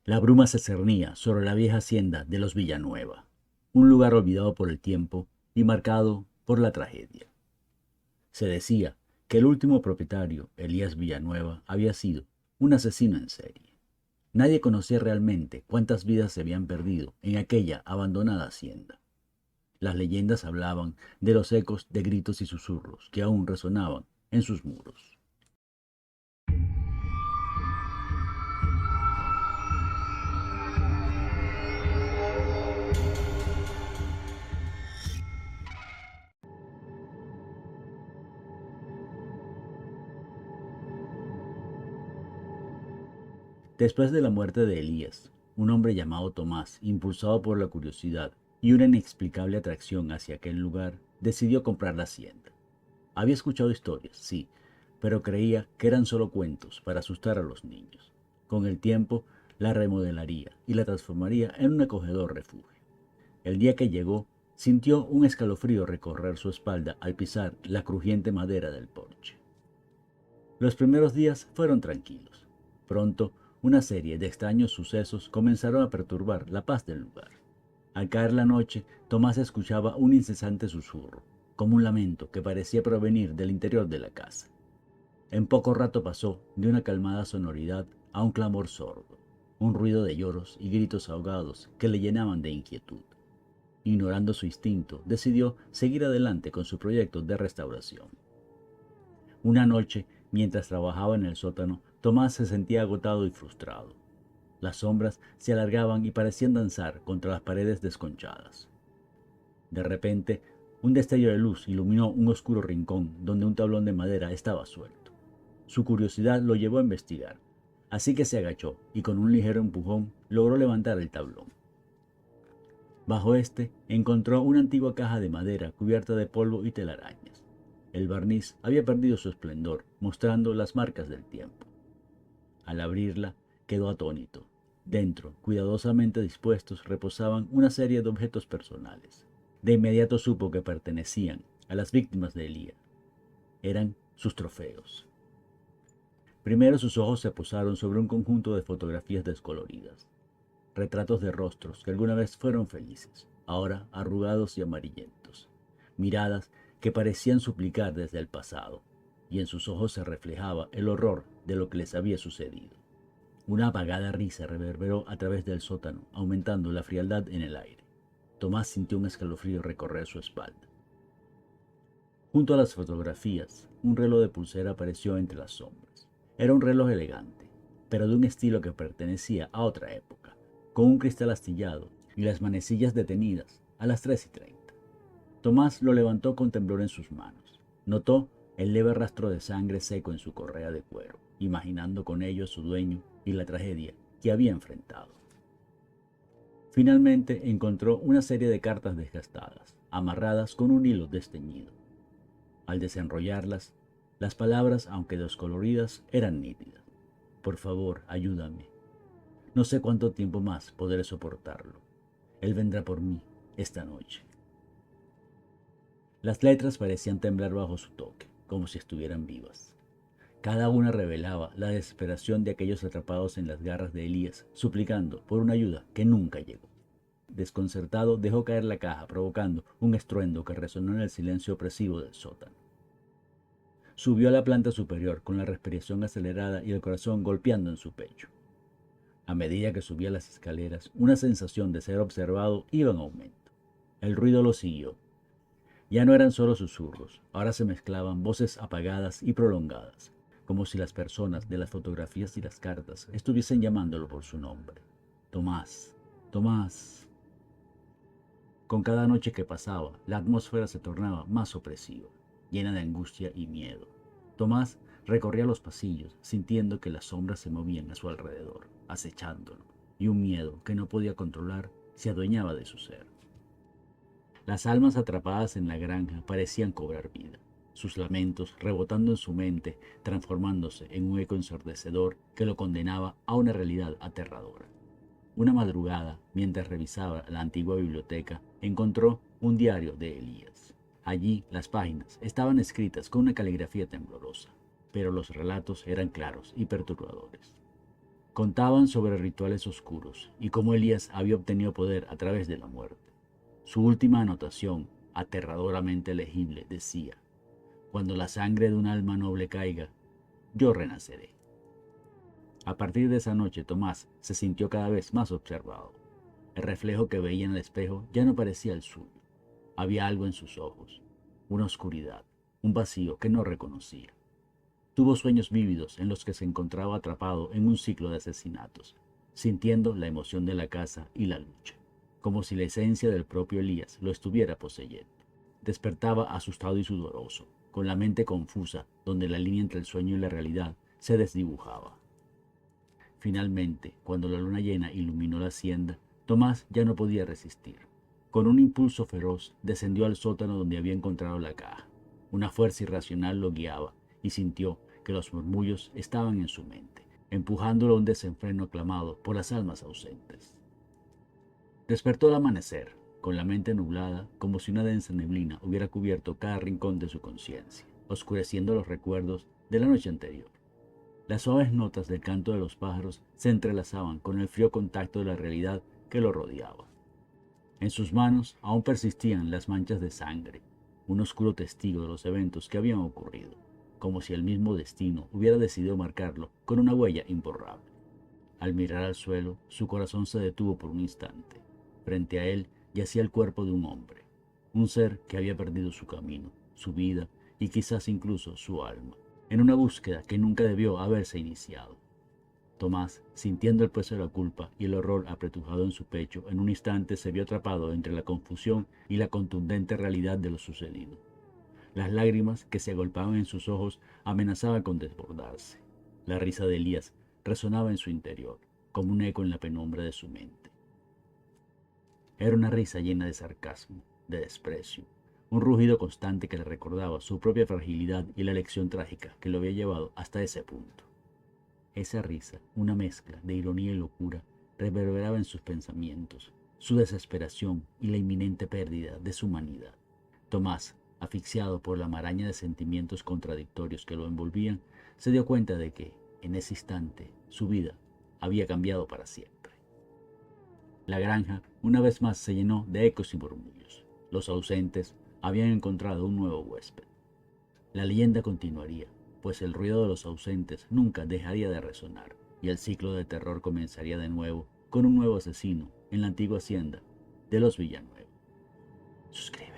La bruma se cernía sobre la vieja hacienda de los Villanueva, un lugar olvidado por el tiempo y marcado por la tragedia. Se decía que el último propietario, Elías Villanueva, había sido un asesino en serie. Nadie conocía realmente cuántas vidas se habían perdido en aquella abandonada hacienda. Las leyendas hablaban de los ecos de gritos y susurros que aún resonaban en sus muros. Después de la muerte de Elías, un hombre llamado Tomás, impulsado por la curiosidad y una inexplicable atracción hacia aquel lugar, decidió comprar la hacienda. Había escuchado historias, sí, pero creía que eran solo cuentos para asustar a los niños. Con el tiempo, la remodelaría y la transformaría en un acogedor refugio. El día que llegó, sintió un escalofrío recorrer su espalda al pisar la crujiente madera del porche. Los primeros días fueron tranquilos. Pronto, una serie de extraños sucesos comenzaron a perturbar la paz del lugar. Al caer la noche, Tomás escuchaba un incesante susurro, como un lamento que parecía provenir del interior de la casa. En poco rato pasó de una calmada sonoridad a un clamor sordo, un ruido de lloros y gritos ahogados que le llenaban de inquietud. Ignorando su instinto, decidió seguir adelante con su proyecto de restauración. Una noche, mientras trabajaba en el sótano, Tomás se sentía agotado y frustrado. Las sombras se alargaban y parecían danzar contra las paredes desconchadas. De repente, un destello de luz iluminó un oscuro rincón donde un tablón de madera estaba suelto. Su curiosidad lo llevó a investigar, así que se agachó y con un ligero empujón logró levantar el tablón. Bajo este encontró una antigua caja de madera cubierta de polvo y telarañas. El barniz había perdido su esplendor, mostrando las marcas del tiempo. Al abrirla, quedó atónito. Dentro, cuidadosamente dispuestos, reposaban una serie de objetos personales. De inmediato supo que pertenecían a las víctimas de Elías. Eran sus trofeos. Primero sus ojos se posaron sobre un conjunto de fotografías descoloridas. Retratos de rostros que alguna vez fueron felices, ahora arrugados y amarillentos. Miradas que parecían suplicar desde el pasado, y en sus ojos se reflejaba el horror de lo que les había sucedido. Una apagada risa reverberó a través del sótano, aumentando la frialdad en el aire. Tomás sintió un escalofrío recorrer su espalda. Junto a las fotografías, un reloj de pulsera apareció entre las sombras. Era un reloj elegante, pero de un estilo que pertenecía a otra época, con un cristal astillado y las manecillas detenidas a las 3:30. Tomás lo levantó con temblor en sus manos. Notó el leve rastro de sangre seco en su correa de cuero, imaginando con ello a su dueño y la tragedia que había enfrentado. Finalmente encontró una serie de cartas desgastadas, amarradas con un hilo desteñido. Al desenrollarlas, las palabras, aunque descoloridas, eran nítidas. Por favor, ayúdame. No sé cuánto tiempo más podré soportarlo. Él vendrá por mí esta noche. Las letras parecían temblar bajo su toque, como si estuvieran vivas. Cada una revelaba la desesperación de aquellos atrapados en las garras de Elías, suplicando por una ayuda que nunca llegó. Desconcertado, dejó caer la caja, provocando un estruendo que resonó en el silencio opresivo del sótano. Subió a la planta superior con la respiración acelerada y el corazón golpeando en su pecho. A medida que subía las escaleras, una sensación de ser observado iba en aumento. El ruido lo siguió. Ya no eran solo susurros, ahora se mezclaban voces apagadas y prolongadas, como si las personas de las fotografías y las cartas estuviesen llamándolo por su nombre. Tomás, Tomás. Con cada noche que pasaba, la atmósfera se tornaba más opresiva, llena de angustia y miedo. Tomás recorría los pasillos, sintiendo que las sombras se movían a su alrededor, acechándolo, y un miedo que no podía controlar se adueñaba de su ser. Las almas atrapadas en la granja parecían cobrar vida, sus lamentos rebotando en su mente, transformándose en un eco ensordecedor que lo condenaba a una realidad aterradora. Una madrugada, mientras revisaba la antigua biblioteca, encontró un diario de Elías. Allí las páginas estaban escritas con una caligrafía temblorosa, pero los relatos eran claros y perturbadores. Contaban sobre rituales oscuros y cómo Elías había obtenido poder a través de la muerte. Su última anotación, aterradoramente legible, decía: cuando la sangre de un alma noble caiga, yo renaceré. A partir de esa noche, Tomás se sintió cada vez más observado. El reflejo que veía en el espejo ya no parecía el suyo. Había algo en sus ojos, una oscuridad, un vacío que no reconocía. Tuvo sueños vívidos en los que se encontraba atrapado en un ciclo de asesinatos, sintiendo la emoción de la caza y la lucha, como si la esencia del propio Elías lo estuviera poseyendo. Despertaba asustado y sudoroso, con la mente confusa, donde la línea entre el sueño y la realidad se desdibujaba. Finalmente, cuando la luna llena iluminó la hacienda, Tomás ya no podía resistir. Con un impulso feroz, descendió al sótano donde había encontrado la caja. Una fuerza irracional lo guiaba, y sintió que los murmullos estaban en su mente, empujándolo a un desenfreno aclamado por las almas ausentes. Despertó al amanecer, con la mente nublada, como si una densa neblina hubiera cubierto cada rincón de su conciencia, oscureciendo los recuerdos de la noche anterior. Las suaves notas del canto de los pájaros se entrelazaban con el frío contacto de la realidad que lo rodeaba. En sus manos aún persistían las manchas de sangre, un oscuro testigo de los eventos que habían ocurrido, como si el mismo destino hubiera decidido marcarlo con una huella imborrable. Al mirar al suelo, su corazón se detuvo por un instante. Frente a él yacía el cuerpo de un hombre, un ser que había perdido su camino, su vida y quizás incluso su alma, en una búsqueda que nunca debió haberse iniciado. Tomás, sintiendo el peso de la culpa y el horror apretujado en su pecho, en un instante se vio atrapado entre la confusión y la contundente realidad de lo sucedido. Las lágrimas que se agolpaban en sus ojos amenazaban con desbordarse. La risa de Elías resonaba en su interior, como un eco en la penumbra de su mente. Era una risa llena de sarcasmo, de desprecio, un rugido constante que le recordaba su propia fragilidad y la lección trágica que lo había llevado hasta ese punto. Esa risa, una mezcla de ironía y locura, reverberaba en sus pensamientos, su desesperación y la inminente pérdida de su humanidad. Tomás, asfixiado por la maraña de sentimientos contradictorios que lo envolvían, se dio cuenta de que, en ese instante, su vida había cambiado para siempre. La granja, una vez más, se llenó de ecos y murmullos. Los ausentes habían encontrado un nuevo huésped. La leyenda continuaría, pues el ruido de los ausentes nunca dejaría de resonar, y el ciclo de terror comenzaría de nuevo con un nuevo asesino en la antigua hacienda de los Villanueva. Suscríbete.